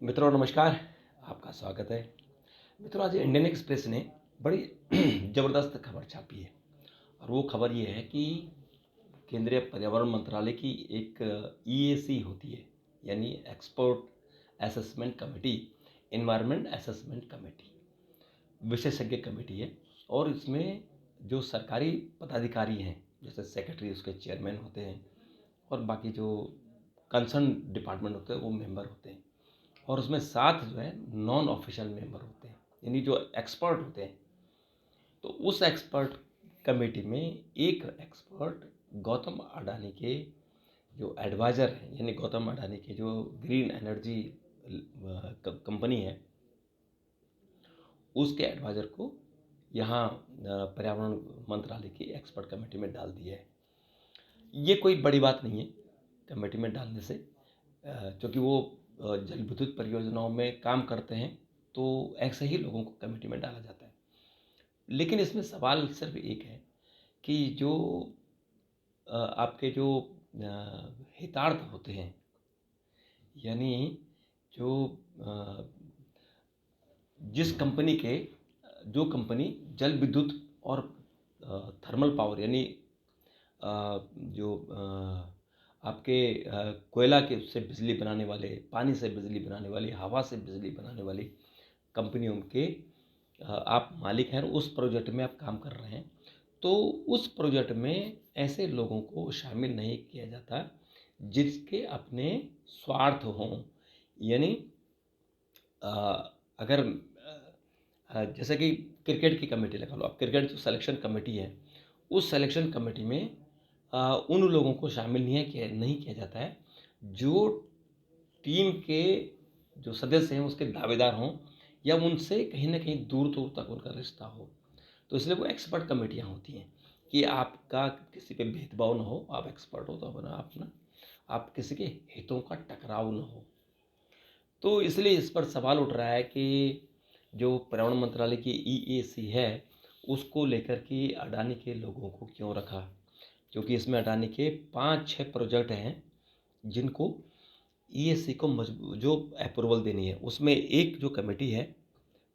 मित्रों नमस्कार, आपका स्वागत है। मित्रों आज इंडियन एक्सप्रेस ने बड़ी ज़बरदस्त खबर छापी है और वो खबर ये है कि केंद्रीय पर्यावरण मंत्रालय की एक ईएसी होती है, यानी expert assessment committee, environment assessment committee, विशेषज्ञ कमेटी है। और इसमें जो सरकारी पदाधिकारी हैं, जैसे सेक्रेटरी उसके चेयरमैन होते हैं और बाकी जो कंसर्न डिपार्टमेंट होते हैं वो मेंबर होते हैं। और उसमें 7 जो है नॉन ऑफिशियल मेंबर होते हैं, यानी जो एक्सपर्ट होते हैं। तो उस एक्सपर्ट कमेटी में एक एक्सपर्ट गौतम अडानी के जो एडवाइज़र हैं, यानी गौतम अडानी के जो ग्रीन एनर्जी कंपनी है उसके एडवाइज़र को यहाँ पर्यावरण मंत्रालय की एक्सपर्ट कमेटी में डाल दिया है। ये कोई बड़ी बात नहीं है कमेटी में डालने से, क्योंकि वो जल विद्युत परियोजनाओं में काम करते हैं, तो ऐसे ही लोगों को कमेटी में डाला जाता है। लेकिन इसमें सवाल सिर्फ एक है कि जो आपके जो हितार्थ होते हैं, यानी जो जिस कंपनी के जो कंपनी जल विद्युत और थर्मल पावर, यानी जो आपके कोयला के उससे बिजली बनाने वाले, पानी से बिजली बनाने वाली, हवा से बिजली बनाने वाली कंपनियों के आप मालिक हैं और उस प्रोजेक्ट में आप काम कर रहे हैं, तो उस प्रोजेक्ट में ऐसे लोगों को शामिल नहीं किया जाता जिसके अपने स्वार्थ हों। यानी अगर जैसे कि क्रिकेट की कमेटी लगा लो, अब क्रिकेट जो सिलेक्शन कमेटी है, उस सिलेक्शन कमेटी में उन लोगों को शामिल नहीं किया जाता है जो टीम के जो सदस्य हैं उसके दावेदार हों या उनसे कहीं ना कहीं दूर दूर तक उनका रिश्ता हो। तो इसलिए वो एक्सपर्ट कमेटियाँ होती हैं कि आपका किसी पे भेदभाव ना हो, आप एक्सपर्ट हो तो अपना आप किसी के हितों का टकराव ना हो। तो इसलिए इस पर सवाल उठ रहा है कि जो पर्यावरण मंत्रालय की ईएसी है उसको लेकर के अडानी के लोगों को क्यों रखा, क्योंकि इसमें अडानी के 5-6 प्रोजेक्ट हैं जिनको ईएसी को जो अप्रूवल देनी है। उसमें एक जो कमेटी है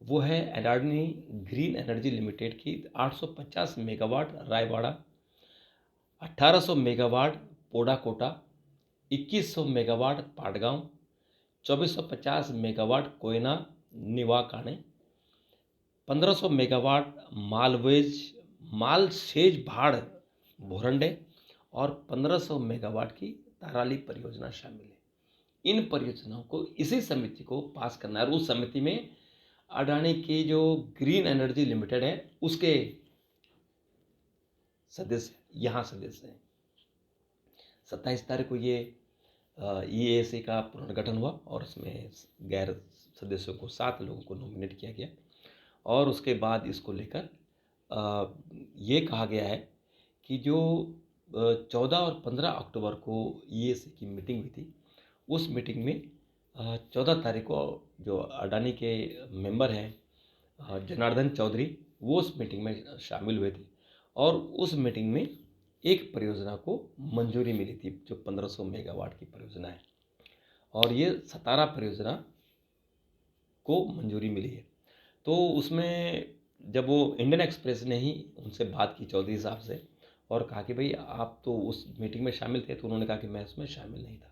वो है अडानी ग्रीन एनर्जी लिमिटेड की 850 megawatt Raiwada, 1800 megawatt Podakota, 2100 megawatt Patgaon, 2450 megawatt Koyna Nivakane, 1500 megawatt Malsej Bhad Bhorande और 1500 मेगावाट की ताराली परियोजना शामिल है। इन परियोजनाओं को इसी समिति को पास करना है और उस समिति में अडानी की जो ग्रीन एनर्जी लिमिटेड है उसके सदस्य हैं। 27 तारीख को ये ईएसी का पुनर्गठन हुआ और इसमें गैर सदस्यों को 7 लोगों को नॉमिनेट किया गया और उसके बाद इसको लेकर ये कहा गया है कि जो 14 और 15 अक्टूबर को ईएसी की मीटिंग हुई थी, उस मीटिंग में 14 तारीख को जो अडानी के मेंबर हैं जनार्दन चौधरी, वो उस मीटिंग में शामिल हुए थे और उस मीटिंग में एक परियोजना को मंजूरी मिली थी जो 1500 मेगावाट की परियोजना है और ये सतारा परियोजना को मंजूरी मिली है। तो उसमें जब वो इंडियन एक्सप्रेस ने ही उनसे बात की चौधरी साहब से और कहा कि भाई आप तो उस मीटिंग में शामिल थे, तो उन्होंने कहा कि मैं उसमें शामिल नहीं था।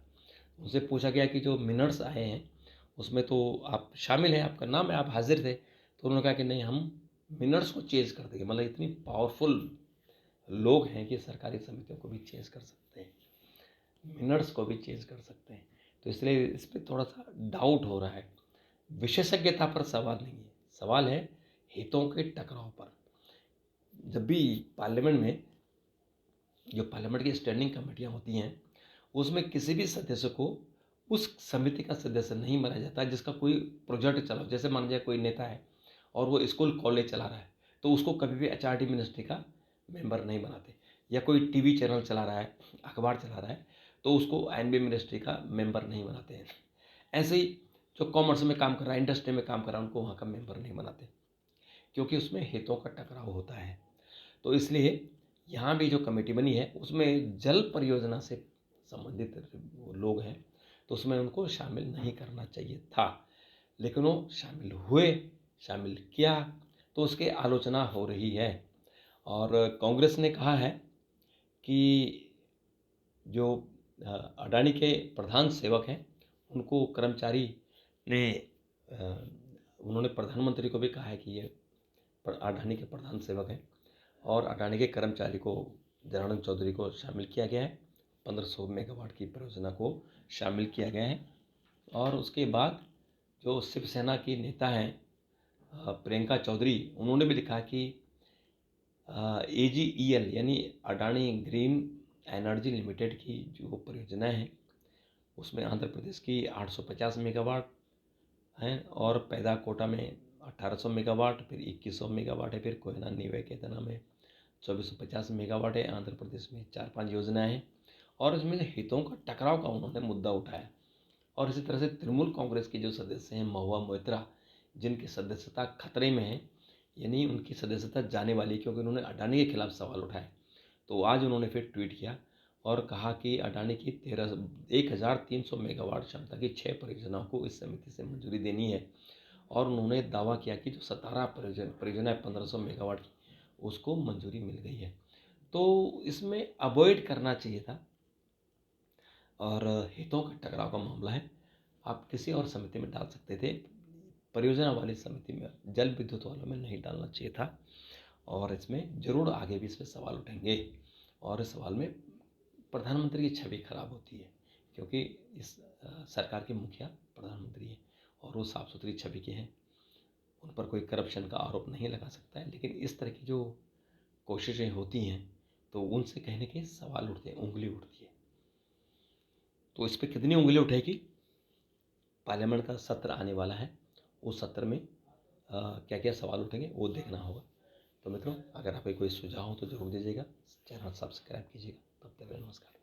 उनसे पूछा गया कि जो मिनट्स आए हैं उसमें तो आप शामिल हैं, आपका नाम है, आप हाजिर थे, तो उन्होंने कहा कि नहीं, हम मिनट्स को चेंज कर देंगे। मतलब इतनी पावरफुल लोग हैं कि सरकारी समितियों को भी चेंज कर सकते हैं, मिनट्स को भी चेंज कर सकते हैं। तो इसलिए इस पर थोड़ा सा डाउट हो रहा है। विशेषज्ञता पर सवाल नहीं है, सवाल है हितों के टकराव पर। जब भी पार्लियामेंट में जो पार्लियामेंट की स्टैंडिंग कमेटियां होती हैं उसमें किसी भी सदस्य को उस समिति का सदस्य नहीं माना जाता जिसका कोई प्रोजेक्ट चला। जैसे मान लीजिए कोई नेता है और वो स्कूल कॉलेज चला रहा है तो उसको कभी भी एचआरडी मिनिस्ट्री का मेंबर नहीं बनाते, या कोई टीवी चैनल चला रहा है, अखबार चला रहा है तो उसको एनबी मिनिस्ट्री का मेंबर नहीं बनाते हैं। ऐसे ही जो कॉमर्स में काम कर रहा है, इंडस्ट्री में काम कर रहा है, उनको वहाँ का मेंबर नहीं बनाते क्योंकि उसमें हितों का टकराव होता है। तो इसलिए यहाँ भी जो कमेटी बनी है उसमें जल परियोजना से संबंधित लोग हैं, तो उसमें उनको शामिल नहीं करना चाहिए था, लेकिन वो शामिल हुए, शामिल किया, तो उसकी आलोचना हो रही है। और कांग्रेस ने कहा है कि जो अडानी के प्रधान सेवक हैं, उनको कर्मचारी ने उन्होंने प्रधानमंत्री को भी कहा है कि ये अडानी के प्रधान सेवक हैं, और अडानी के कर्मचारी को, दयानंद चौधरी को शामिल किया गया है। 1500 मेगावाट की परियोजना को शामिल किया गया है। और उसके बाद जो शिवसेना की नेता हैं प्रियंका चौधरी, उन्होंने भी लिखा कि AGEL यानी अडानी ग्रीन एनर्जी लिमिटेड की जो परियोजनाएं हैं, उसमें आंध्र प्रदेश की 850 मेगावाट हैं, और पैदा कोटा में 1800 मेगावाट, फिर 2100 मेगावाट है, फिर कोयना निवेकेतना में 2450 मेगावाट है। आंध्र प्रदेश में 4-5 योजनाएं हैं, और इसमें हितों का टकराव का उन्होंने मुद्दा उठाया। और इसी तरह से तृणमूल कांग्रेस के जो सदस्य हैं महुआ मोइत्रा, जिनकी सदस्यता खतरे में है, यानी उनकी सदस्यता जाने वाली, क्योंकि उन्होंने अडानी के खिलाफ सवाल उठाए, तो आज उन्होंने फिर ट्वीट किया और कहा कि अडानी की 1300 मेगावाट क्षमता की 6 परियोजनाओं को इस समिति से मंजूरी देनी है। और उन्होंने दावा किया कि जो 17 परियोजना है 1500 मेगावाट की, उसको मंजूरी मिल गई है। तो इसमें अवॉइड करना चाहिए था, और हितों का टकराव का मामला है, आप किसी और समिति में डाल सकते थे, परियोजना वाली समिति में, जल विद्युत वालों में नहीं डालना चाहिए था। और इसमें ज़रूर आगे भी इस पर सवाल उठेंगे, और इस सवाल में प्रधानमंत्री की छवि खराब होती है, क्योंकि इस सरकार के मुखिया प्रधानमंत्री हैं, और वो साफ़ सुथरी छवि के हैं, उन पर कोई करप्शन का आरोप नहीं लगा सकता है। लेकिन इस तरह की जो कोशिशें होती हैं, तो उनसे कहने के सवाल उठते हैं, उंगली उठती है। तो इस पर कितनी उंगली उठेगी, पार्लियामेंट का सत्र आने वाला है, उस सत्र में क्या क्या सवाल उठेंगे वो देखना होगा। तो मित्रों, अगर आपके कोई सुझाव हो तो जरूर दीजिएगा, चैनल सब्सक्राइब कीजिएगा। तब तक नमस्कार।